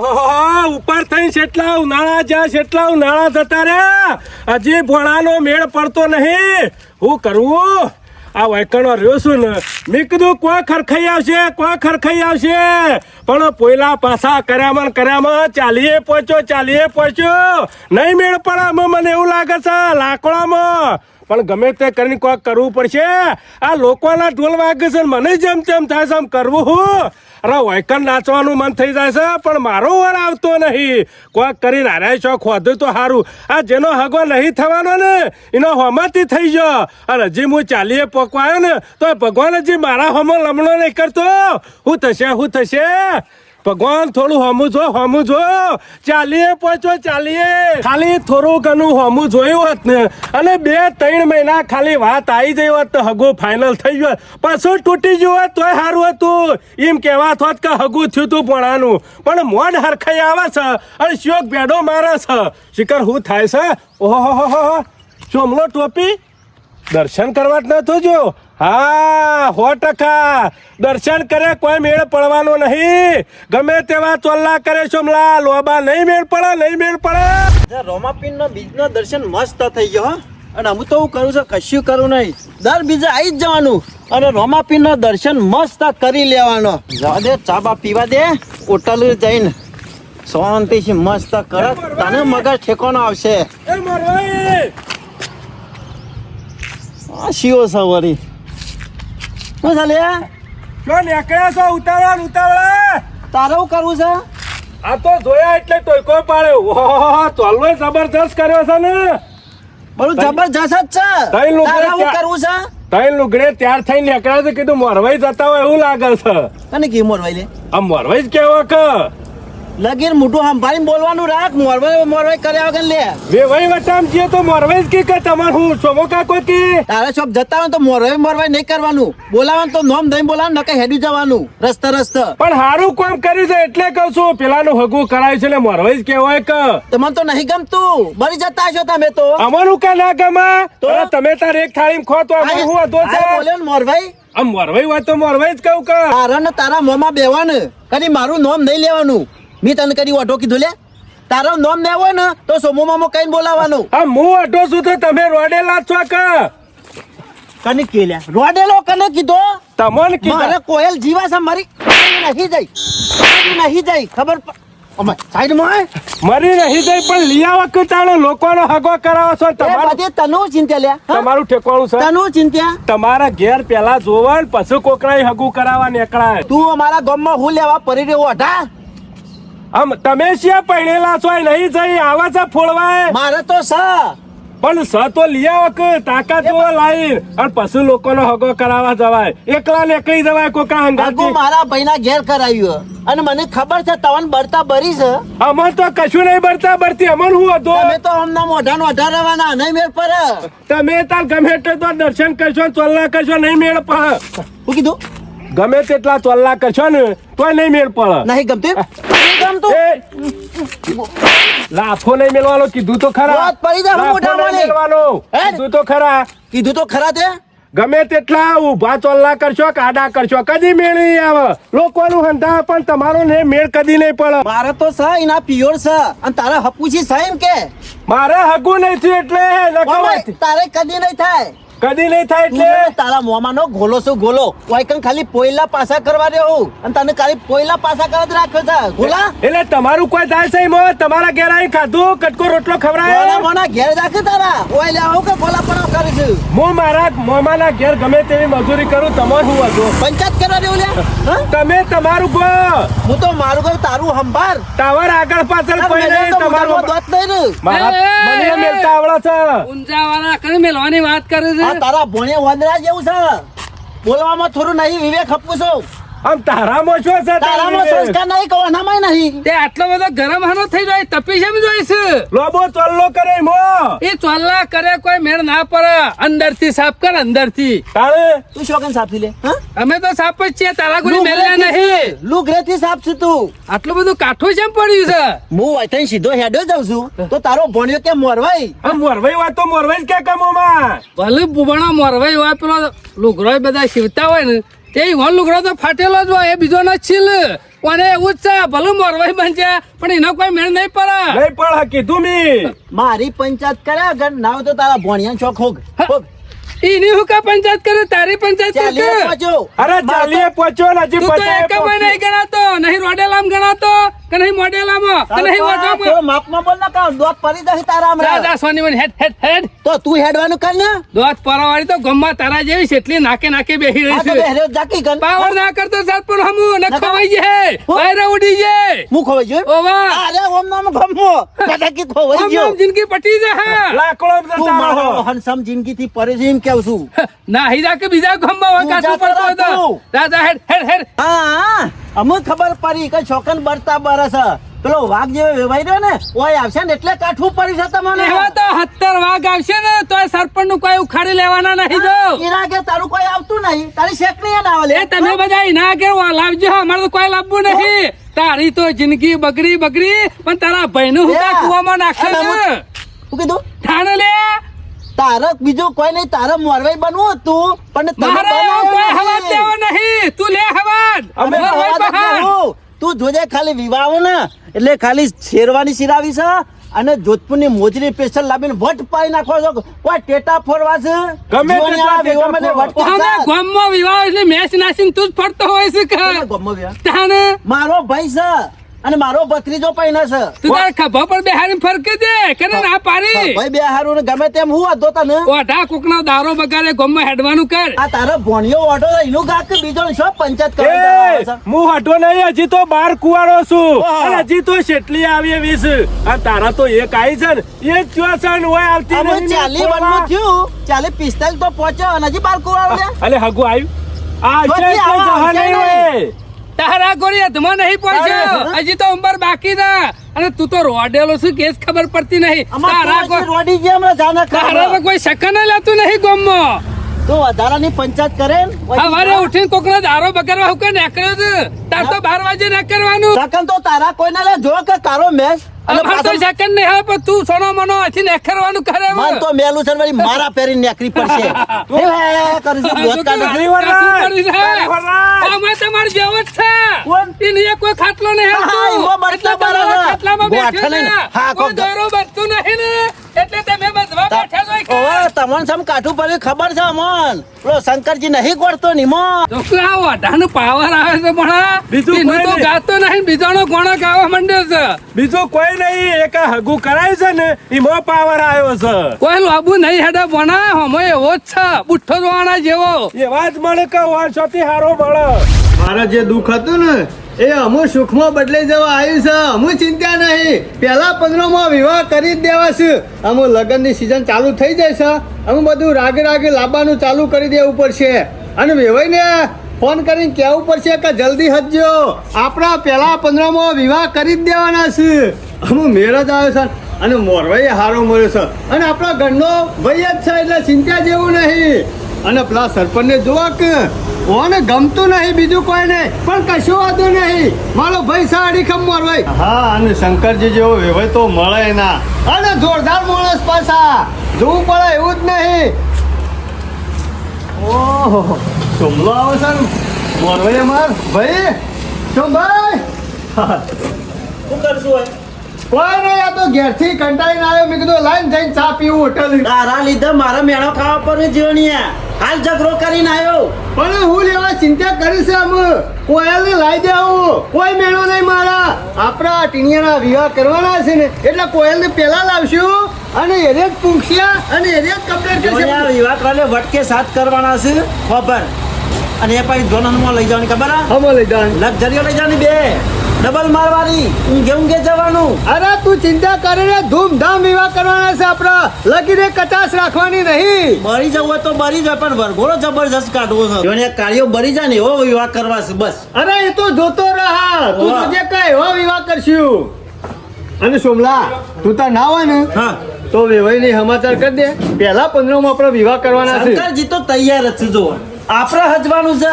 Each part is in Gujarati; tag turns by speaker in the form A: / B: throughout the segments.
A: ઉપર થઈને કેટલા ઉનાળા જ્યાં કેટલા ઉનાળા જતા રહ્યા હજી ભોળાનો મેળ પડતો નહીં. હું કરવું આ વાયકણો રહ્યો છું ને મેં કીધું કોઈ ખરખાઈ આવશે પણ પોયલા પાછા કર્યામાં ચાલીએ પહોંચ્યો નહીં મેળ પડે મને એવું લાગે છે લાકડામાં. પણ ગમે તે કરીને કોઈક કરવું પડશે. આ લોકોના ઢોલ વાગે છે મને જેમ તેમ થાય છે આમ કરવું હું. અરે વાયકણ નાચવાનું મન થઈ જાય છે પણ મારો વાર આવતો નહીં. કોઈક કરીને હારાય છો ખોદું તો સારું. આ જેનો હગો નહીં થવાનો ને એનો હોમાંથી થઈ ગયો. અને હજી હું ચાલીએ પોકવાયો ને તો ભગવાન હજી મારા હોમો લમણો નહીં કરતો. શું થશે ભગવાન થોડું હોમું જો ચાલીએ ખાલી થોડું ઘણું હોમું જોયું હોત ને અને 2-3 મહિના ખાલી વાત આવી જઈ હોત તો હગું ફાઇનલ થઈ ગયું. પાછું તૂટી ગયું હોત તોય સારું હતું. એમ કહેવા થોત કે હગું થયું તું ભણાનું પણ મોઢ હરખાઈ આવે છે અને શોક ભેડો મારે છે. શિખર શું થાય છે? ઓહો ચોમલો ટોપી દર્શન કરવા જ ન થજો. હા 100% દર્શન કરે કોઈ મેળ પડવાનો નહીં. ગમે તેવા ચોલ્લા કરે સોમલા લોબા નહીં મેળ પડે.
B: રોમાપીન નો બીજ નો દર્શન મસ્ત થઈ ગયો. અને હું તો હું કરું છું કશું કરું નહીં. દર બીજે આવી જ જવાનું અને રોમાપીન નો દર્શન મસ્ત કરી લેવાનો. જવા દે ચા બા પીવા દે હોટલ જઈને શાંતિથી મસ્ત કર તને મગજ ઠેકાણો આવશે. શિવો સવારી શું ચાલે
A: જો નીકળ્યા છો ઉતાવળ
B: તારે શું કરવું છે?
A: આ તો જોયા એટલે ટોયકો પાડ્યો. ઓહો ચોલ્લો જબરજસ્ત કર્યો છે ને.
B: બધું જબરજસ્ત જ છે. તારે શું કરવું છે?
A: ત્રણ લુગડે તૈયાર થઈને નીકળ્યા છે. કીધું મોરવાઈ જતા હોય એવું લાગે છે.
B: તને કી મોરવાઈ લે
A: આ મોરવાઈ જ કેવો કે
B: લગીર મોઢું સંભાળીને બોલવાનું રાખ. મોરવાઈ કર્યા વગર લે
A: વેવાઈ વટામ જે તો મોરવાઈ જ કે તમાર હું સોમો કાકો કે
B: તારે શોપ જતા હોય તો મોરવાઈ નહીં કરવાનું. બોલાવાનું તો નોમ દઈ બોલાવાનું નકે હેડી જવાનું રસ્તા
A: પણ સારું કામ કર્યું છે એટલે કહું છું. પેલાનું હગું કરાય છે એટલે મોરવાઈ જ કહેવાય કે
B: તમને તો નહીં ગમતું બળી જતા છો તમે તો.
A: અમારું કા ના ગમે તમે તાર એક થાળીમાં ખો તો અમારું શું હતો છે
B: બોલ્યો ને મોરવાઈ.
A: આમ મોરવાઈ હોય તો મોરવાઈ જ કહું કે
B: તારા ને તારા મોમાં બેવાનું કદી મારું નોમ નહીં લેવાનું. મેં તને કદી ઓઢો કીધું લે. તારો નોમ ને હોય ને તો સોમો મામો કઈ બોલાવાનું.
A: આ હું અઢો છું તો તમે રોડેલા છો કે
B: કને કેલ્યા રોડેલો કને કીધો
A: તમને કીધું.
B: મારે કોયલ જીવા છે મારી નહીં જાય ખબર સાઈડ માં
A: મરી નહીં જાય પણ લીયા વખત લોકોનો હગો કરાવો છો.
B: તનું ચિંતા લે
A: તમારું ઠેકાણું છે.
B: તનું ચિંતા
A: તમારા ઘેર પેલા જોવા પછી કોકરાઈ હગું કરાવવા નીકળાય.
B: તું અમારા ગામમાં હું લેવા પડી રહ્યો અઢા
A: આમ તમે શિયા પહેણેલા છો નહીં જઈ આવા છે ફોડવાય.
B: મારે તો સ
A: પણ સ તો લીયા વખત તાકાત જોવા લાઈ અને પછી લોકોનો હગો કરાવવા જવાય. એકલા નીકળી જવાય કોકરા હંગાતી.
B: મારા ભાઈના ઘેર કરાવ્યું અને મને ખબર છે તવન બરતા બરી છે.
A: અમર તો કશું નહીં બરતી અમર હું હતો.
B: તમે તો અમના મોઢાનો અઢાર રહેવાના નહીં મેળ પર.
A: તમે તાર ગમે તે તો દર્શન કરશો ચોલ્લા કરશો નહીં મેળ પડે.
B: શું કીધું?
A: ગમે તેટલા ચોલ્લા કરશો ને તોય નહીં મેળ પડે.
B: નહીં ગમતું
A: લાફો નહીં મેળવાનો કીધું તો ખરા. કીધું તો ખરા
B: તે
A: ગમે તેટલા ઉભા ચોલ્લા કરશો કાડા કરશો કદી મેળ નહીં આવે. લોકોનું હંધા પણ તમારો ને મેળ કદી નહીં પડે.
B: મારે તો છે એના પિયોર છે અને તારા હપુછી છે એમ કે
A: મારે હગું નહીં થયું એટલે
B: તારે કદી નહીં થાય
A: એટલે
B: તારા મોમાનો ગોલો શું ગોલો વાયકન ખાલી પોયલા પાસા કરવા રહ્યો અને તને ખાલી પોયલા પાસા કરવા જ રાખ્યો છે ગોલા.
A: એટલે તમારું કોઈ જાય છે તમારા ઘેર આવી ખાધું કટકો રોટલો ખવડાય
B: મોના ઘેર રાખે તારા ઓય લે આવું કે ગોલા પણ કરી છે.
A: હું મારા મોમાના ઘેર ગમે તેવી મજૂરી કરું તમાર હું હતો
B: પંચાયત કરવા દેવું લે
A: તમે તમારું ગો
B: હું તો મારું ગો તારું સંભાર
A: ટાવર આગળ પાછળ કોઈ નહીં તમારું
B: દોત નહીં
A: મને મેલતા આવડે છે.
C: ઊંઝાવાળા કઈ મેલવાની વાત કરે છે?
B: તારા ભોણે વંદરા જેવું છે બોલવામાં થોડું નહીં વિવેક આપવું છું.
A: આમ તારામાં શું છે?
B: તારામાં સંસ્કાર નહીં કહો નામાં નહીં.
C: તે આટલો બધો ગરમ હાનો થઈ જાય તપી કેમ જાય છે?
A: લોબો ચોલ્લો કરે મો
C: એ ચોલ્લા કરે કોઈ મેળ ના પડે. અંદર થી સાફ કર અંદર થી.
A: તારે
B: તું શોકન સાફ લે
C: અમે તો સાફ જ છીએ તારા કોઈ મેળ્યા નહીં.
B: લુગરે થી સાફ છે તું.
C: આટલું બધું કાઠું કેમ પડ્યું છે?
B: હું અહીંથી સીધો હેડો જાઉં છું તો તારો ભણ્યો કે મોરવાઈ
A: મોરવાઈ વાત તો મોરવાઈ જ કે કમોમાં
C: ભલે બુબાણા મોરવાઈ હોય પેલો લુગરો બધા સીવતા હોય ને તે વન લુગડો તો ફાટેલો જ હોય એ બીજો ન છીલ અને એવું જ છે ભલું મોરવાઈ બનશે પણ એનો કોઈ મેળ નહીં પડે
A: નહીં પણ કીધું મી
B: મારી પંચાયત કર્યા ઘર ના હોય તો તારા ભણિયા ચોક હોગ હોગ
C: એની હું કા પંચાયત કરે તારી પંચાયત
B: ચાલીએ
C: કરે
B: પહોંચ્યો.
A: અરે ચાલીએ પહોંચ્યો ને હજી
C: તું તો
A: પચાએ
C: એક નહીં ગણાતો નહીં રોડેલામ ગણાતો કે નહીં મોડેલામાં કે નહીં
B: તારા
C: વોટોમાં
B: માપમાં બોલ ના કાં દોત પડી જશે તારા હમણાં.
C: રાજા સોની મને હેડ હેડ હેડ
B: તો તું હેડવાનું કર ને
C: દોત પરવાળી તો ગમમાં તારા જેવી છે એટલી નાકે નાકે બેહી
B: આ
C: રહી
B: તો
C: છે
B: બેહર્યો જાકી કર.
C: પાવર ના કરતો સાત પણ હમું ન
B: નકર.
C: ખવાઈ જાય
B: હું?
C: બહાર ઉડી જાય
B: હું ખવાઈ ગયો
C: ઓવા
B: અરે ઓમ નામ ગમો કદાકી ખવાઈ
C: આમ
B: ગયો
C: આમ જિંદગી પટી જાય
A: લાકડો
B: તું મારો હનસમ જિંદગીથી પરે છે એમ કેવું છું
C: ના હીરા કે બીજા ગમમાં હોય
B: તું
C: કાઠું
B: જાતો
C: પડતો હતો
B: રાતું.
C: રાજા હેડ હેડ હેડ
B: હા અમુક ખબર પડી કે છોકન બરતા બરસ પેલો વાઘ જેવો વેવાઈ રહ્યો ને ઓય આવશે ને એટલે કાઠું પડી છે તમને
C: એવા તો 70 વાઘ આવશે ને તોય સરપંચ નું કોઈ ઉખાડી લેવાના નહીં જો
B: એના કે તારું કોઈ આવતું નહીં તારી શેક નહીં ના આવે
C: એ તમે બધા ના કે લાવજો અમારે તો કોઈ લાવવું નહીં તારી તો જિંદગી બગડી પણ તારા ભાઈ નું હું કુવામાં નાખે છે
B: શું કીધું
C: ઠાણે લે
B: તારે બીજું કોઈ નહીં તારે મોરવાઈ બનવું હતું પણ તમે
C: મારે એવો
B: બનાવો
C: કોઈ હવાજ
B: નહીં.
C: લેવો નહીં તું લે હવાજ
B: અમે
C: મોરવાઈ
B: હવાજ જ
C: બહાર.
B: લેવું. તું જોજે ખાલી વિવાહ ને એટલે ખાલી શેરવાની સિરાવી છે અને જોધપુરની મોજરી સ્પેશિયલ લાવીને વટ પાઈ નાખો છો કોઈ ટેટા ફોરવા છે
A: ગમે
B: જીવન
A: તેટલા
B: આ વિવાહ મને
A: ટેટા
B: વટ
C: અમે
B: પાડશે.
C: ગામમાં વિવાહ એટલે મેચ નાસીને તું જ ફરતો હોય છે કે
B: તમે ગમો વિવાહ.
C: તાને
B: મારો ભાઈ છે અને મારો ભત્રીજો પૈનો છે
C: તું તારા ખભા પર બેહારી ફરકે દે કે ના પાડી
B: ભાઈ બે હારું ને ગમે તેમ હું હતો તને
C: ઓઢા કોકનો દારો બગાડે ગામમાં હેડવાનું કર
B: આ તારો ભોણિયો ઓઢો એનું ગાક કે બીજો ને શું પંચાયત
A: એ
B: કરવા છે
A: હું હટો નહીં હજી તો બાર કુવારો છું
B: ઓહો.
A: અને હજી તો શેટલી આવી વીસ આ તારા તો એક આવી છે ને એ ચોસન હોય આવતી
B: અમે
A: નહીં ને
B: 40 વનનું થયું 40 45 તો પહોંચ્યો અને હજી બાર કુવાડો છે
A: અલે હગુ આવ્યું આ
B: તો
A: છે
B: આવા
A: જહા
B: આવશે
A: નહીં હોય
C: તારા ગોળી અધમાં નહીં પહોંચ્યો હજી તો ઉંમર બાકી ના અને તું તો રોડેલો છું કેસ ખબર પડતી નહીં તારા
B: અમાર રોડી જે હમણાં જાના
C: તારા તો કોઈ શકન લેતું નહીં ગામમાં
B: તો વધારાની પંચાયત કરે ને
C: સવારે ઉઠીને કોકનો દારો બગાડવા હું કઈ નીકળ્યો છે તાર તો 12 વાગે નીકળવાનું
B: સકન તો તારા કોઈ ના લે જો કે તારો મેચ અને
C: અમાર તો
B: પાછળ
C: શકન નહીં આવે પણ તું સોનો મનો હજી નીકળવાનું કરે
B: મન તો મેલું છે ને વળી મારા પેરી નેકરી પડશે હે કરી છે બોત કાઢે છે.
C: અમે તમાર જેવો જ છે
B: કોણ?
C: એને કોઈ ખાટલો નહીં
B: હા,
C: હાલતું.
B: એવો બરતો
C: એટલે તમારા
B: બરાબર.
C: ખાટલામાં
B: ગોઠે
C: બેઠ્યો
B: નહીં.
C: છે.
B: હા,
C: કોઈ
B: કોક-
C: દોરો બરતું નહીં ને એટલે તમે બધવા બેઠા છો કે?
B: ઓવે તમને સમ કાઠું પડ્યું ખબર છે મન પેલો શંકરજી નહીં ગોળતો ની મો
C: તો કે આ વાઢાનો પાવર આવે છે ભણા.
A: બીજું
C: એનું
A: કોઈ
C: તો
A: નહીં.
C: ગાતો નહીં બીજાનો ગોણો ગાવા માંડ્યો છે
A: બીજું કોઈ નહીં એક આ હગુ કરાય છે ને એમાં પાવર આવ્યો છે
C: કોઈ લાબુ નહીં હેડે ભણા હમો એવો જ છે બુઠ્ઠો જોવાના જેવો
A: એવા જ મળે કે વર્ષોથી હારો મળે
D: મારા જે દુઃખ હતું ને એ અમુ સુખમાં બદલાઈ જવા આવ્યું છે અમુ ચિંતા નહીં પહેલા 15માં વિવાહ કરી જ દેવા છે અમુ લગ્નની સિઝન ચાલુ થઈ જાય છે અમુ બધું રાગે રાગે લાવવાનું ચાલુ કરી દેવું પડશે અને વેવાઈને ફોન કરીને કહેવું પડશે કે જલ્દી હટજો આપણા પહેલા 15માં વિવાહ કરી જ દેવાના છે અમુ મેળ જ આવ્યો છે અને મોરવાઈ હારો મળ્યો છે અને આપણા ઘરનો ભાઈ જ છે એટલે ચિંતા જેવું નહીં અને પેલા સરપંચને જોવા કે ઓને ગમતું નહીં બીજું કોઈ નહીં પણ કશું વાંધો નહીં મારો ભાઈ સાડી ખમ મોરવાઈ હા અને શંકરજી જેવો વેવાય તો મળે ના અને જોરદાર માણસ પાછા જોવું પડે એવું જ નહીં ઓહો સોમલો આવે છે ને મોરવાઈ અમાર ભાઈ સોમભાઈ
B: શું કરશું હોય
D: કોઈ નહીં આ તો ઘેરથી કંટાળીને આવ્યો મેં કીધું લાઈન જઈને ચા પીવું હોટલ
B: તારા લીધે મારા મેળો ખાવા પર જીવણીયા હાલ ઝઘડો કરીને આવ્યો
D: પણ હું લેવા ચિંતા કરી છે અમે કોયલને લાવી દેવું કોઈ મેળો નહીં મારા આપણા ટીનિયાના વિવાહ કરવાના છે ને એટલે કોયલને પહેલા લાવશું અને એને જ પૂંછ્યા અને એને જ કમ્પ્લેટ
B: જોયા
D: કરશે
B: વિવાહ કાલે વટકે સાથ કરવાના છે ખબર અને એ પછી જોનનમાં લઈ જવાની ખબર આ
D: હમો લઈ જવાનું
B: લક્ઝરીઓ લઈ જવાની બે ડબલ મારવાની ઊંઘે ઊંઘે જવાનું
D: અરે તું ચિંતા કરીને ધૂમધામ વિવાહ કરવાના છે આપણા લગીને કચાશ રાખવાની નહીં
B: બળી જવું હોય તો બળી જાય પણ વરઘોડો જબરજસ્ત કાઢવો છે જોને કાર્યો બળી જાય ને એવો વિવાહ કરવા છે બસ
D: અરે એ તો જોતો રહા તું
B: વાહ.
D: જોજે કઈ એવો વિવાહ કરશું અને સોમલા તું તાર ના હોય ને
B: હા
D: તો વેવાઈની સમાચાર કરી દે પહેલા 15માં આપણે વિવાહ કરવાના છે
B: શંકરજી તો તૈયાર જ છે જો આપણે હજવાનું છે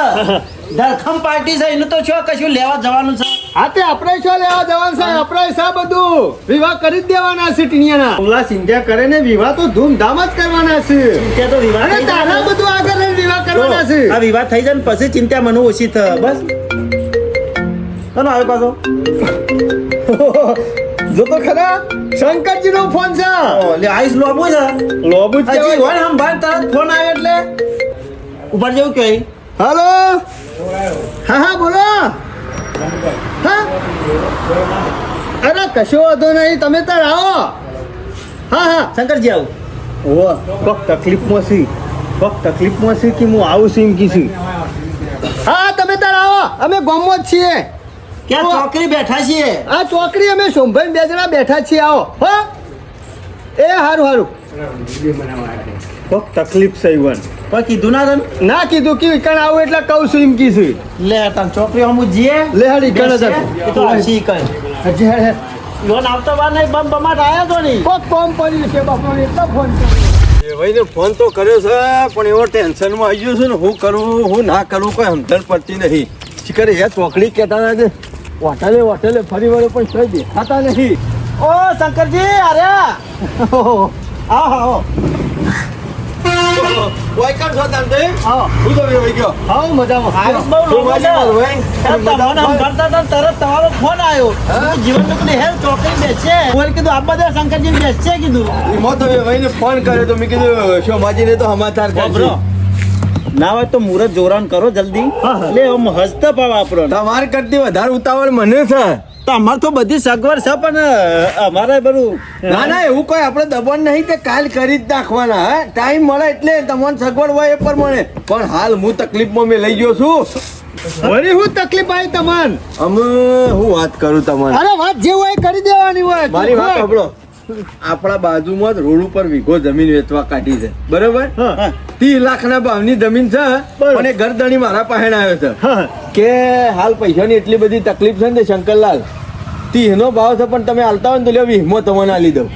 B: ધરખમ પાર્ટી છે એનું તો શું કશું લેવા જવાનું છે
D: હા તે આપણે શું લેવા જવાનું છે આપણે શા બધું વિવાહ કરી જ દેવાના છે ટીનિયાના ઓલા સિંધ્યા કરે ને વિવાહ તો ધૂમધામ જ કરવાના છે
B: ત્યાં તો વિવાહ
D: અને
B: થઈ
D: તારા
B: જાય ને.
D: બધું આગળ લઈને વિવાહ
B: જો,
D: કરવાના છે
B: આ વિવાહ થઈ જાય ને પછી ચિંતા મને ઓછી થાય બસ કનો આવ્યો પાછો
D: જો તો ખરા શંકરજી નો ફોન છે
B: લે આઈસ લોબો છે
D: લોબુ જ
B: હજી
D: કહેવાય.
B: વણ હંભાળ તરત ફોન આવ્યો એટલે ઉપર જેવું કે
D: હાલો હા હા બોલો હા અરે કશો વાંધો નહીં તમે તાર આવો હા હા
B: શંકરજી આવું
D: ઓહ કોક તકલીફમાં છે કોક તકલીફમાં છે કે હું આવું છું એમ કીધું હા તમે તાર આવો અમે ગામમાં જ છીએ
B: ક્યાં ચોકરી બેઠા છીએ
D: આ ચોકડી અમે સોમભાઈ 2 જણા બેઠા છીએ આવો હો એ હારું હારું કોક તકલીફ છે ઈવન
B: કોઈ કીધું ના તને
D: ના કીધું કે ઈકણ આવું એટલે કહું છું એમ કીધું
B: લે તને ચોકરી હમું જીએ
D: લે હાલ ઈકણ જ
B: એ તો હસી કઈ
D: હજી હે
B: યોન આવતો બાર નહીં બમ બમાટ આયા તો નહીં
D: કોક કોમ પડ્યું છે બાપાને એટલો ફોન કર્યો
E: ભાઈને ફોન તો કર્યો છે પણ એવો ટેન્શનમાં આવી ગયો છું ને હું કરું હું ના કરું કોઈ સમજણ પડતી નહીં શીખર એ ચોકડી કહેતા ના છે હોટલે ફરી વળે પણ કઈ દેખાતા નહીં
B: ઓ શંકરજી અરે આવો આવો
E: કોઈ કામ છો તમે
D: આવો
E: હું તો વહી ગયો
D: આવો મજામાં
B: આયુષ બહુ
E: હું
B: લોબો છે
E: મજામાં ભાઈ.
B: તમને કરતા હતા તરત તમારો ફોન આવ્યો જીવન ની હેલ ચોકડી બેસે બોલ કીધું આ બધા શંકરજી બેસે કીધું
E: એમાં તો ભાઈને ફોન કર્યો તો મેં કીધું શોભાજીને તો સમાચાર
B: બરો
E: કરજો
B: ના હોય તો મુહૂર્ત જોરાન કરો જલ્દી લે આમ હસતા પાવ આપણો
E: તમારે કરતી વધારે ઉતાવળ મને છે
B: તો અમાર તો બધી સગવડ છે પણ અમારે બધું
E: ના ના એવું કોઈ આપણે દબાણ નહીં કે કાલ કરી જ નાખવાના હે ટાઈમ મળે એટલે તમને સગવડ હોય એ પ્રમાણે પણ હાલ હું તકલીફમાં મેં લઈ ગયો છું
D: વળી હું તકલીફ આવી તમને
E: અમે હું વાત કરું તમારે
D: અરે વાત જે હોય એ કરી દેવાની હોય
E: મારી વાત સાંભળો આપણા બાજુમાં જ રોડ ઉપર વીઘો જમીન વેચવા કાઢી છે બરોબર
D: હા.
E: 30 લાખના ભાવની જમીન છે
D: બરોબર.
E: અને ગરદણી મારા પાસે આવ્યો છે
D: હા.
E: કે હાલ પૈસાની એટલી બધી તકલીફ છે ને શંકરલાલ 30 નો ભાવ છે પણ તમે હાલતા હોય ને તો લ્યો 20 માં તમને આલી દઉં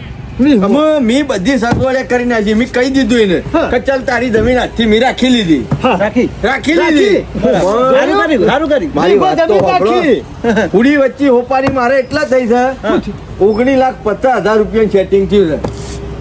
E: અમે મેં બધી સગવડે કરી નાખી મેં કહી દીધું એને
D: હા.
E: કે ચાલ તારી જમીન આજથી મેં રાખી લીધી
B: રાખી
E: રાખી લીધી
B: સારું કર્યું સારું કર્યું
E: મારી વાત તો
D: જમીન
E: સાંભળો.
D: રાખી.
E: પૂરી વચ્ચે હોપારી મારે એટલા થઈ છે 19,50,000 રૂપિયાનું સેટિંગ થયું છે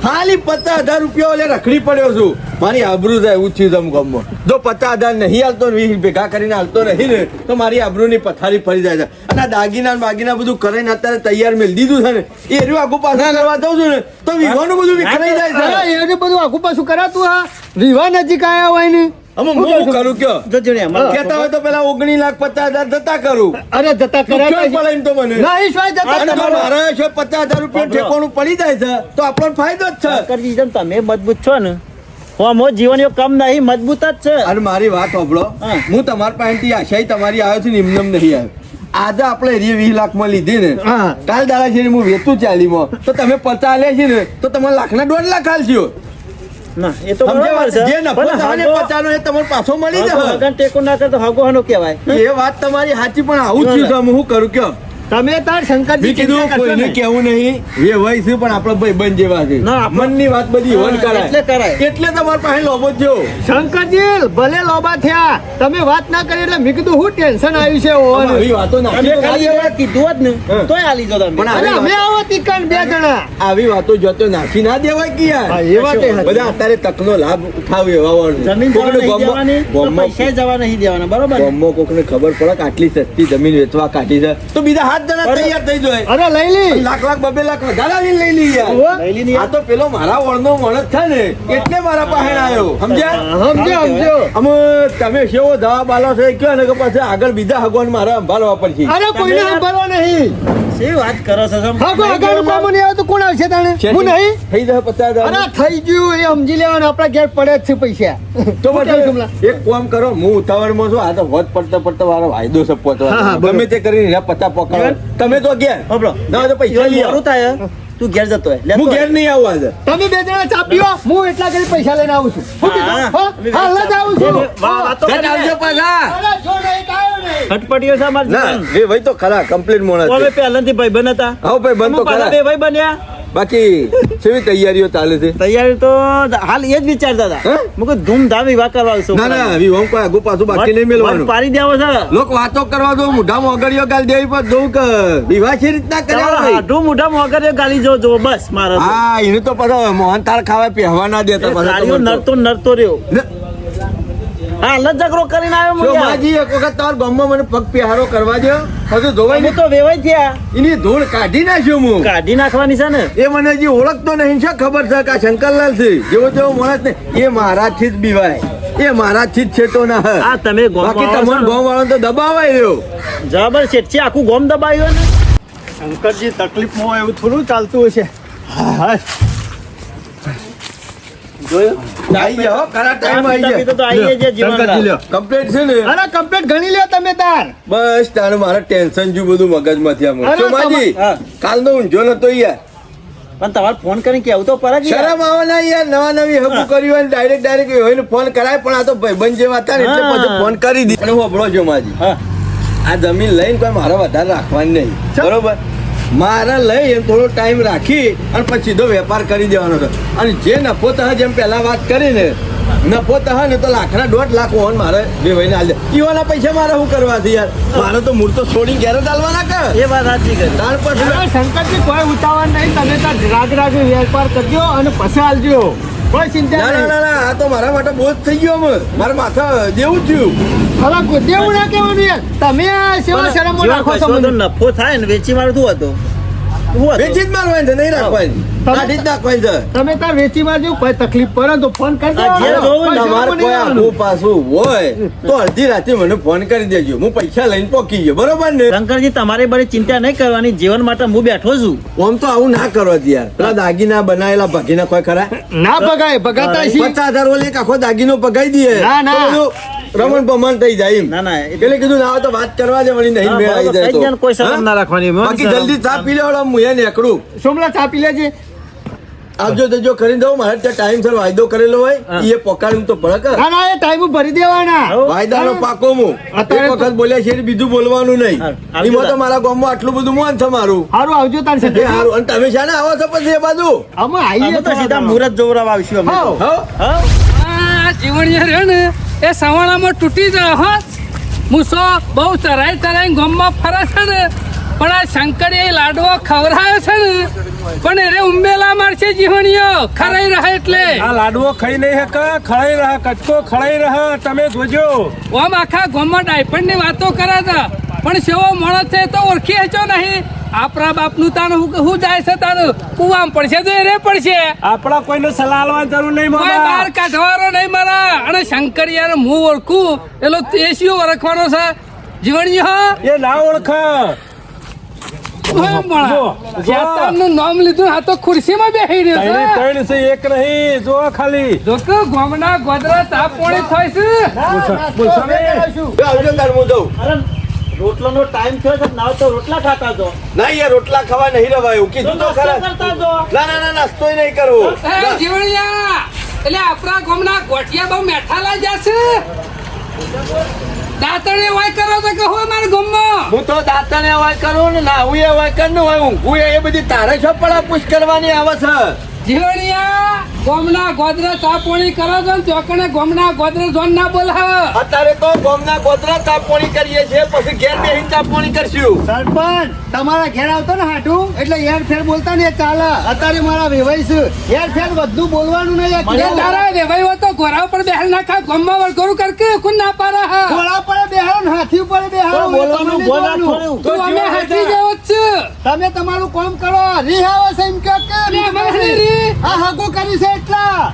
E: ખાલી 50,000 રૂપિયા ઓલે રખડી પડ્યો છું મારી આબરૂ જાય એવું થયું છે અમુક અમુક. જો 50,000 નહીં હાલતો ને 20 ભેગા કરીને હાલતો નહીં ને તો મારી આબરૂની પથારી ફરી જાય છે અને આ દાગીના ને બાગીના બધું કરીને અત્યારે તૈયાર મેળ દીધું છે ને એ રહ્યું આગુ પાછા કરવા દઉં છું ને તો વિહોનું બધું વિખરાઈ જાય છે
D: અરે એને બધું આખું પાછું કરાતું હા વિવાહ નજીક આયા હોય ને
E: અમે હું કરું કયો
B: જજો ને અમારે
E: કહેતા હોય તો પેલા 19,50,000 જતા કરું
D: અરે જતા
E: ક્યાં
D: કરાતા
E: પડે એમ તો મને
D: ના ઈશ્વર જતા
E: અને જો
D: તમારે.
E: મારા જો 50,000 રૂપિયા ઠેકાણું પડી જાય છે તો આપણને ફાયદો જ છે
B: શંકરજી જેમ તમે મજબૂત છો ને મો જીવન એવું કમ નહીં મજબૂત જ છે
E: અને મારી વાત સાંભળો
B: હા.
E: હું તમારી પાસેથી આશાઈ તમારી આવ્યો છું ને એમનેમ નહીં આવ્યો આજે આપણે એરી 20 લાખમાં લીધી ને
D: હા.
E: કાલ દાડા છે હું વેચું 40માં તો તમે 50 લે છે ને તો તમારે લાખના 1.5 લાખ આલશો
B: ના એ તો બરાબર છે
E: જે નફો
B: પણ
E: થાય ને
B: હગો-
E: 50 નો એ તમને પાછો મળી
B: હગો
E: જશે
B: હગન ટેકો ના કરે તો હગો હનો કહેવાય
E: એ વાત તમારી સાચી પણ આવું જ થયું છે હું કરું કયો
D: તમે તાર શંકરજી
E: મેં કીધું
D: ચિંતા કરશો
E: કોઈને
D: નહીં.
E: કેવું નહીં એ હોય છે પણ આપણે ભાઈબંધ જેવા છે
B: ના, આપણે-
E: મનની વાત બધી હોન
B: હા, એટલે કરાય.
E: એટલે તમારી પાસે લોબો જ જો
D: શંકરજી ભલે લોબા થયા તમે વાત ના કરી એટલે મેં કીધું હું ટેન્શન આવ્યું છે ઓવાનું.
E: આવી વાતો
B: તમે
E: નાખી તો
B: ખાલી
E: ના
B: એવા કીધું જ ને
E: હા.
B: તોય આલી જો તમે
E: પણ
D: અરે
E: આવી
D: અમે આવો તીકણ 2 જણા
E: આવી વાતો જોતો નાખી ના દેવાય કે યાર
D: હા, એ વાત એ સાચી.
E: બધા અત્યારે તકનો લાભ ઉઠાવે એવા વાળું.
B: જમીન જવા
E: કોકને
B: નહીં દેવાની તો
E: ગામમાં-
B: પૈસા જવા નહીં દેવાના બરોબર ને?
E: ગામમાં કોકને ખબર પડે કે આટલી સસ્તી જમીન વેચવા કાઢી છે તો બીજા 7 જણા
B: અરે.
E: તૈયાર થઈ જાય
D: અરે લઈ લી
E: લાખ 2 લાખ વધારે લઈને લઈ લઈએ યાર.
D: ઓહો.
B: લઈ લીધી
E: આ તો પેલો મારા વળનો વણજ છે ને એટલે મારા પાસે આવ્યો સમજ્યા
D: સમજો સમજો
E: અમે તમે કેવો જવાબ આલો છો એ કહો ને કે પછી આગળ બીજા હગવાન મારા સંભાળવા પડશે
D: અરે કોઈને સાંભળવા નહીં
B: શી વાત કરો છો સમ?
D: હા કોઈ આગળ કામ નહીં આવે તો કોણ આવશે તાણે હું નહીં
E: થઈ જાય 50,000
D: અરે થઈ ગયું એ સમજી લેવાનું આપણા ઘેર પડે જ છે પૈસા
E: તો
D: શું કહેવું કમલા?
E: પછી એક કામ કરો હું ઉતાવળમાં છું આ તો વધ પડતા વાળો વાયદો છે
D: હા, હા,
E: પહોંચવાનો
D: બરોબર.
E: ગમે તે કરીને એના પત્તા પકડો તમે તો ઘેર
B: હોભળો.
E: ના હોય તો પૈસા લઈ
B: મોડું
E: આવો
B: થાય તું ઘેર જતો હોય લેતો
E: હું
B: હોય.
E: ઘેર નહીં આવું આજે
D: તમે 2 જણા ચા પીવો હું એટલા કરી પૈસા લઈને આવું છું શું કીધું?
B: હા,
D: હા? હાલ જ આવું છું
B: વાતો
E: ઘેર આવજો પાછા
D: અરે જો નહીં કાયો નહીં
B: ખટપટીઓ છે અમારી
E: ના
B: જીવન.
E: એ ભાઈ તો ખરા કમ્પ્લીટ મોણા
B: અમે
E: છે
B: પહેલાથી ભાઈબંધ હતા
E: આવો ભાઈ બંધ તો
B: અમે પહેલા
E: ખરા
B: બે ભાઈ બન્યા
E: બાકી કેવી તૈયારીઓ ચાલે છે
B: તૈયારી તો હાલ એ જ વિચારતા હતા
E: હે?
B: મેં કીધું ધૂમધામ વિવાહ કરવા આવશું
E: ના ના વિવાહ કોઈ આગુ પાછું બાકી નહીં મેળવાનું
B: પાડી દેવો છે
E: લોક વાતો કરવા દો મોઢામાં અગડિયો ગાલ દેવી પર દઉં કે વિવાહ છે રીતના કર્યા ભાઈ
B: હાડું મોઢા મોગરે ગાલી જો જો બસ મારો તો.
E: હા એને તો પાછો મોહન થાળ ખાવા પહેવા ના દેતા પાછા
B: ગાડીઓ
E: તમારે તો.
B: નરતો નરતો રહ્યો હાલ જ ઝઘડો કરીને આવ્યો હું યાર.
E: શોભાજી એક વખત તમારા ગામમાં મને પગ પહેરો કરવા દો હજુ ધોવાય
B: અમે
E: નહીં
B: તો વેવાઈ થયા
E: એની ધૂળ કાઢી નાખ્યો હું
B: કાઢી નાખવાની છે ને.
E: એ મને હજી ઓળખતો નહીં છે ખબર છે કે આ શંકરલાલ છે જેવો તેવો માણસ ને એ મારાથી જ બીવાય એ મારાથી જ છેટો ના હે.
B: આ તમે ગોમ
E: બાકી
B: વાળો છો
E: તમને
B: ને?
E: ગામ વાળો તો દબાવાય રહ્યો.
B: જબર શેઠ છે આખું ગોમ દબાયું ને.
D: શંકરજી તકલીફમાં હોય એવું થોડું ચાલતું હશે. હા
B: જોયું
E: આવી જાઓ ખરા ટાઈમ આવી
B: પીતા પીતા તો આવીએ
E: જાય
B: છીએ જીવનલાલ.
E: શંકરજી લ્યો કમ્પ્લીટ છે ને
D: અરે કમ્પ્લીટ ગણી લ્યો તમે તાર.
E: બસ તારે મારે ટેન્શન જો બધું મગજમાંથી આમ
D: અરે
E: શોભાજી
B: હા.
E: કાલનો ઊંઝો નતો યાર
B: પણ તમારે ફોન કરીને કેવું તો પડે કે યાર.
E: શરમ આવે ના યાર નવા નવી હકુ કર્યું હોય ડાયરેક્ટ હોય ફોન કરાય પણ આ તો ભાઈબંધ જેવા હતા ને એટલે
B: હા.
E: પછી ફોન કરી દી અને હોબળો જો માજી
B: હા
E: આ જમીન લઈને કોઈ મારે વધારે રાખવાની નહીં બરોબર મારે લઈ એમ થોડો ટાઈમ રાખી અને પછી સીધો વેપાર કરી દેવાનો છે અને જે નફો તહ જેમ પહેલા વાત કરીને નફો તહ ને તો લાખના 1.5 લાખ હોન મારે વેવાઈને આલ દે ઈવાના પૈસા મારે શું કરવાથી યાર મારે તો મૂળ તો છોડીને ઘેર જ આલવાના કે
B: એ વાત સાચી કરી.
E: તાર પછી
D: અરે શંકરજી કોઈ ઉતાવળ નહીં, તમે તાર રાગ રાગે વેપાર કરજો અને પછી આલજો. કોઈ ચિંતા
E: ના ના
D: નહીં.
E: ના ના આ તો મારા માટે બોજ થઈ ગયો અમે મારા માથા જેવું થયું
D: અલા દેવું ના કહેવાનું યાર. તમે આ સેવા શરમો
B: જીવન
D: રાખો છો
B: કશો તો
D: મને.
B: નફો થાય ને વેચી મારું શું હતું? શું હતું?
E: વેચી જ મારવાની છે નહીં રાખવાની કાઢી જ નાખવાની છે
D: તમે તાર વેચી મારજો, કોઈ તકલીફ પડે તો ફોન કરી
B: આ જે
D: દેવાનો.
B: જોવું ને
D: કોઈ
E: તમારે
D: શરમો
E: કોઈ
D: નહીં
E: આખું પાછું હોય તો અડધી રાતે મને ફોન કરી દેજો હું પૈસા લઈને પોકી ગયો બરોબર ને
B: શંકરજી તમારે બધી ચિંતા નહીં કરવાની, જીવન માટે હું બેઠો છું.
E: આમ તો આવું ના કરો યાર પેલા દાગીના બનાવેલા ભગીના કોઈ ખરા
D: ના ભગાય, ભગાતા છીએ.
E: 50,000 ઓલે એક આખો દાગીનો પગાઈ દઈએ
D: ના, ના.
E: તો બધું રમણ ભમણ થઈ જાય એમ
B: ના ના
E: એટલે કીધું ના આવે તો વાત કરવા દે વળી નહીં
B: હા,
E: મેળ આવી
B: બરાબર.
E: જાય
B: કઈ જણ કોઈ શરમ
E: હા?
B: ના રાખવાની.
E: બાકી જલ્દી ચા પી લેવડો હું એ નીકળું
D: સોમલા ચા પી લેજે.
E: આવજો તો જો કરી દઉં મારે ત્યાં ટાઈમ સર વાયદો કરેલો હોય એ પકાડું તો પડે કે
D: ના ના એ ટાઈમ ભરી દેવાના.
B: હો.
E: વાયદાનો પાકો હું
D: અત્યારે
E: એક વખત બોલ્યા છે બીજું બોલવાનું નહીં
B: હા, આવજો
E: એમાં તો
B: તાર.
E: મારા ગામમાં આટલું બધું મોન છે મારું
D: સારું આવજો તાર
E: એ
D: સાથે.
E: હારું. અને તમે શાને આવો છો પછી એ બાજુ
D: અમે આવીએ
B: અમે તો સીધા મુહૂર્ત જોવરાવા આવીશું અમે તો.
D: હાઉ.
E: હો
B: હા?
C: આ જીવણીયા રહ્યો ને એ સવાણામાં તૂટી જાય હો મૂસો બહુ ચરાઈ ચરાઈ ગામમાં ફરે છે ને પણ આ શંકરે લાડવો ખવડાયો છે ને પણ એને ઉંબેલા મારશે જીવણીઓ ખરાઈ રહે એટલે
A: આ લાડવો ખાઈ નહીં હકે ખળાઈ રહે કચકો ખળાઈ રહે તમે જોજો
C: ઓમ આખા ગામમાં ડાયપંડ ની વાતો કરે છે પણ સેવો માણસ છે તો ઓળખી હચો નહીં આપણા બાપનું તાનું હું જાય છે તાનું કુવામ પડશે તો એને પડશે
A: આપણા કોઈને સલાહ આલવાની જરૂર નહીં
C: કોઈ
A: મામા
C: બહાર કાઢવાનો નહીં મારા અને શંકર યાર હું ઓળખું એલો તેસીઓ ઓળખવાનો છે જીવણીઓ
A: એ ના ઓળખ
C: શેતાનનું નામ લીધું આ તો ખુરશીમાં બેસી રહ્યો
A: ત્રણે
C: છે
A: ત્રણ છે એક નહીં જો ખાલી
C: જો કે ગામના ગોદરા તાપોણી થાય છે
A: પૂછો નહીં.
E: બે આવજો તાર હું જઉં
B: અરે રોટલાનો ટાઈમ થયો છે ના તો રોટલા ખાતા જો.
E: ના યાર રોટલા ખાવા નહીં રવાયું કીધું તો
B: નાસ્તો
E: ખરા
B: કરતા જો.
E: ના ના ના નાસ્તોય નહીં કરવો
C: એ જીવણિયા એટલે આપણા ગામના ગોઠિયા બહુ મેઠા લઈ જશે દાંતણે વાય કરો તો કહો મારા ગામમાં
E: હું તો દાંતને અવાજ કરું ને ના હું એ અવાજ કર ને હોય ઊંઘું એ બધી તારે છો પડા પૂછ કરવાની આવે છે
C: જીવણિયા ગામના ગોદરા તાપોણી કરો છો ને ચોકણે ગામના ગોદરા જોન ના બોલ
E: અત્યારે તો ગોમના ગોતરા તાપોણી કરીએ છીએ પછી ઘેર બેહીને તાપોણી કરશું
D: સરપંચ તમારા ઘેર આવતો ને હાટું એટલે યાર ફેર બોલતા ને એ ચાલે. અત્યારે મારા વેવાઈ છે યાર ફેર બધું બોલવાનું નહીં. આ
C: એ
D: કેવું?
C: તારા વેવાઈ હોય તો ઘોડા પર બેહાલ નાખા ગામમાં વળગોરું કરકે કોણ ના પારા હા
D: ઘોડા પર બેહાડો ને હાથી ઉપર બેહાડો.
B: પણ બોલવાનું
D: તમને
B: બોલ
D: જોવાનું.
B: રાખવાનું.
C: તું અમે હાથી જેવો જ છે
D: તમે તમારું કામ કરો. રી આવે છે એમ કે
C: અરે અમારે રી.
D: આ હગું કર્યું છે એટલા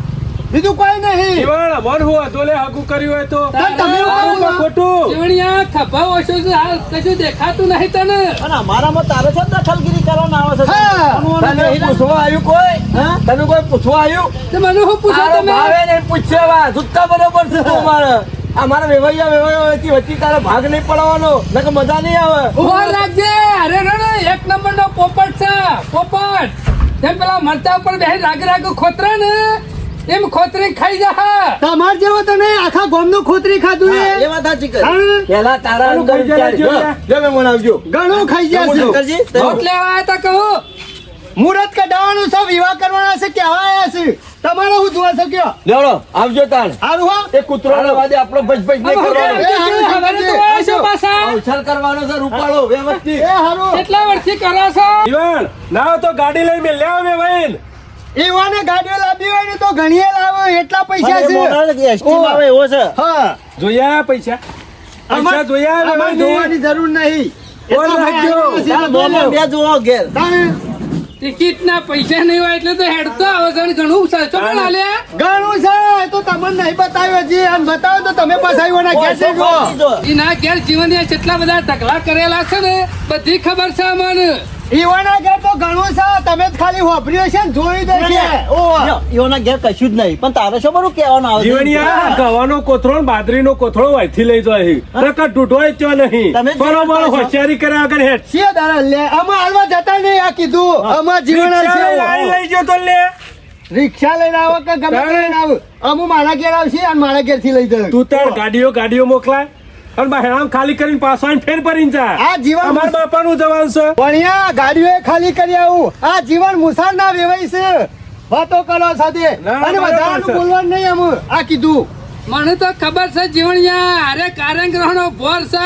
D: બીજું કોઈ નહીં.
A: જીવણ મન હું અધોલે હગું કર્યું હોય તો
D: તમે
A: સારું કે ખોટું
C: જીવણિયા ખભા ઓછો છે હાલ કશું દેખાતું નહીં તને
B: અને અમારામાં તારે છે ને દખલગીરી કરવાનો આવે છે.
D: હા.
B: કોનું
E: તને
B: નહીં લાગે?
E: પૂછવા આવ્યું કોઈ
B: હા?
E: તને કોઈ પૂછવા આવ્યું
C: તે મને શું પૂછો
E: તારો
C: તમે
E: ભાવે નહીં પૂછશે વા સુત્તા બરોબર છે તું મારે અમારા વેવાઈયા વચ્ચે તારે ભાગ નહીં પડવાનો નકર મજા નહીં આવે
C: ઉભા રાખજે અરે રે એક નંબર નો પોપટ છે પોપટ જેમ પેલા મરચા ઉપર બેહી રાગ રાગ ખોતરે ને એમ ખોતરી ખાઈ જા
D: તમાર જેવો તો નહીં આખા ગામનું ખોતરી ખાધું
B: હા,
D: એ
B: એ વાત સાચી કરી.
D: હા?
E: પેલા તારા
A: તારું
E: અંદર
A: ખાઈ જાય,
E: વિચાર.
A: જો.
E: જો મેં મને આવજો
D: ઘણું ખાઈ જશે.
B: શંકરજી, તમે-
C: વોટ લેવા આવ્યા તા કહું
D: મુહૂર્ત કઢાવવાનું છે, વિવાહ કરવાના છે, કેવા આયા છે તમારે હું જોવા શક્યો
E: લેવડો આવજો તાણ
D: હારું હો.
E: એ કૂતરો વાદે આપણો ભજ નહીં કરવાનો
C: હવે તો આવ્યો છો પાછા
E: અવસર કરવાનો છે રૂપાળો વ્યવસ્થિત
D: એ હારું.
C: કેટલા વર્ષથી કરો છો
A: જીવણ ના હોય તો ગાડી લઈ મેં લેવા મેં ભાઈ
D: એવાને ગાડીઓ લાવી હોય ને તો ઘણીએ લાવો એટલા પૈસા
B: અને
D: છે.
B: મોટા ST માં આવે એવો છે.
D: હા
A: જોયા પૈસા પૈસા જોયા
D: અમારે જોવાની જરૂર નહીં
A: બોલ રાખજો.
B: ચાલ, બોલો, બે જુઓ ઘેર
D: તાણે
C: ટિકિટ ના પૈસા નહીં હોય એટલે તો હેડતો આવે છે અને ઘણું સસ્તો પણ આલ્યા
D: ઘણું છે તો તમને નહીં બતાવ્યો જી અને બતાવો તો તમે પાછા ના ઘેર
B: ઓછો
D: જજો.
B: ખર્ચી જો.
C: એના ઘેર જીવન જેટલા બધા ઢગલા કરેલા છે ને બધી ખબર છે અમને
D: ઈવાના ઘેર તો ઘણું છે તમે જ ખાલી વાપર્યો છે ને જોઈ દે છે ઓહો.
B: ઈઓના ઘેર કશું જ નહીં પણ તારે શું બધું કહેવાનું આવે છે?
A: જીવણિયા ગવાનો કોથળો ને બાજરીનો કોથળો વાયથી લઈ જાય નકર ઢૂંઢોય ત્યો નહીં
B: તમે જ
A: બરોબર
B: જીવણ
A: હોશિયારી કર્યા વગર હેઠ
D: શિયા દાડા લે આમાં હાલવા જતા નહીં આ કીધું આમાં જીવન
A: રિક્ષા લાવી લઈ ગયો તો લે
D: રિક્ષા લઈને આવો કે ગમે તે લઈને આવો અમુ મારા ઘેર આવશે અને મારા ઘેર થી લઈ જાય
A: તું તાર ગાડીઓ મોકલાય અને બહેરામ ખાલી કરીને પાછો આવીને ફેર ભરીને જા
D: આ જીવન
A: અમારા બાપાનું જવાનું છે
D: ભણ્યા ગાડીઓ ખાલી કરી આવું આ જીવન મુસાર ના વેવાય છે વાતો કરો સાથે
A: ના,
D: અને
A: બરાબર
D: વધારાનું
A: છે.
D: બોલવાનું નહીં અમુ આ કીધું
C: મને તો ખબર છે જીવણિયા અરે કારંગરાનો ભોર છે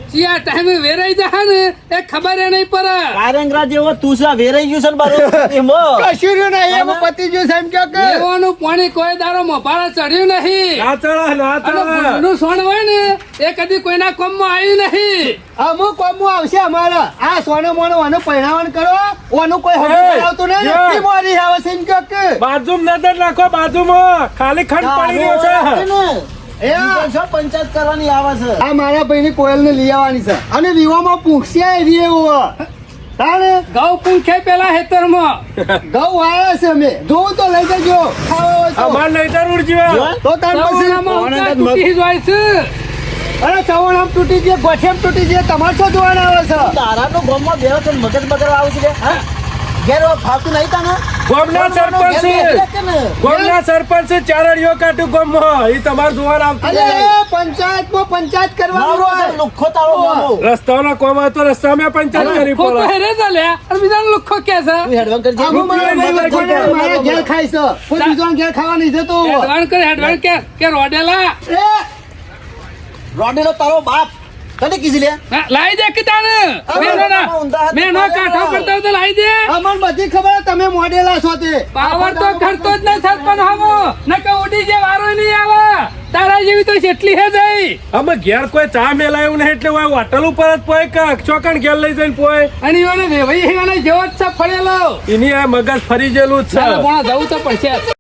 C: ચિયા ટાઈમે વેરાઈ જાય ને એ ખબર એ નહીં પડે
B: કારંગરા જેવો તું છે વેરાઈ ગયું છે ને બારું એમાં.
D: કશું રહ્યું નહીં એમ પતી ગયું છે એમ કહો કે
C: લેવાનું પાણી કોઈ દારો મોભાળા ચડ્યું નહીં
A: ના ચડા ના
C: અને
A: ચડા
C: ભૂલનું સોણ હોય ને એ કદી કોઈના કોમમાં આવ્યું નહીં
D: અમુક કોમું આવશે અમારા આ સોનો મોનો આનું પહેરાવણ કરો ઓનું કોઈ હજુ
A: એ,
D: કરાવતું નહીં
A: એ.
D: એટલી મોરી આવે છે એમ કહો કે
A: બાજુમાં નજર નાખો બાજુમાં ખાલી ખંડ પડી રહ્યો છે
B: ને.
D: એ
B: ઈ તો શું પંચાયત કરવાની આવે છે
D: આ મારા ભાઈની કોયલને લઈ આવવાની છે અને વિવામાં પૂંખશે એવી એવું તાણે
C: ઘઉં પૂંખે પેલા હેતરમાં
D: ઘઉં આવ્યા છે અમે જોવું તો લઈ જજો ખાવા હોય તો.
A: અમાર નહીં જરૂર જીવા
D: તો તાર પછી
C: સવારમાં ઊંઘા તૂટી જાય છે
D: અરે ચવણ આમ તૂટી ગયે ગોઠેમ તૂટી ગયે તમારે શું જોવાના આવે છે
B: તારાનો ગામમાં બેહો તો મગજ બગડવા આવું છે કે? હા? ઘેર ફાવતું નહીં તને
A: ગોમના સરપંચ
B: ઘેર બેઠી છે ને?
A: ગોમના સરપંચ ચારડીઓ કાઢું ગોમમાં એ તમારે જોવાનું આવતું
D: અરે
A: નહીં.
D: પંચાયતમાં પંચાયત કરવાનું
B: મારો છે
D: હોય.
B: લુખ્ખો તારો મામો.
A: રસ્તાઓના કોમ હોય તો રસ્તામાં પંચાયત કરવી
C: ખોટો
A: પડે
C: હેરે ચાલ્યા અને બીજાનો લુખ્ખો કે છે
B: તું હેડવાન કરજે.
D: આમાં મારા ભાઈ વચ્ચે મારા ઘેર ખાય છે કોઈ બીજાના ઘેર ખાવા નહીં જતો
C: હેડવાણ કે રોડેલા
D: એ
B: રોડેલો તારો બાપ તને કીધી લે
C: હા, લાઈ દે કે તાને મેનો કાઠો કરતા હોય તો લાઈ દે
D: અમને બધી ખબર તમે મોડેલા છો તે
C: પાવર તો કરતો જ નહીં સરપંચ હમો નકે ઉડી જે વારો નહીં આવે તારા જેવી તો જેટલી હે જઈ
A: અમે ઘેર કોઈ ચા મેલાયું નહીં એટલે હોય હોટલ ઉપર જ પોય કે ચોકણ ઘેર લઈ જઈને પોય
C: અને એને વેવાઈ એને જેવો જ છે ફળેલો
A: એની આ મગજ ફરી ગયેલું જ
C: ચાલો
A: છે
C: ભણા જવું તો પડશે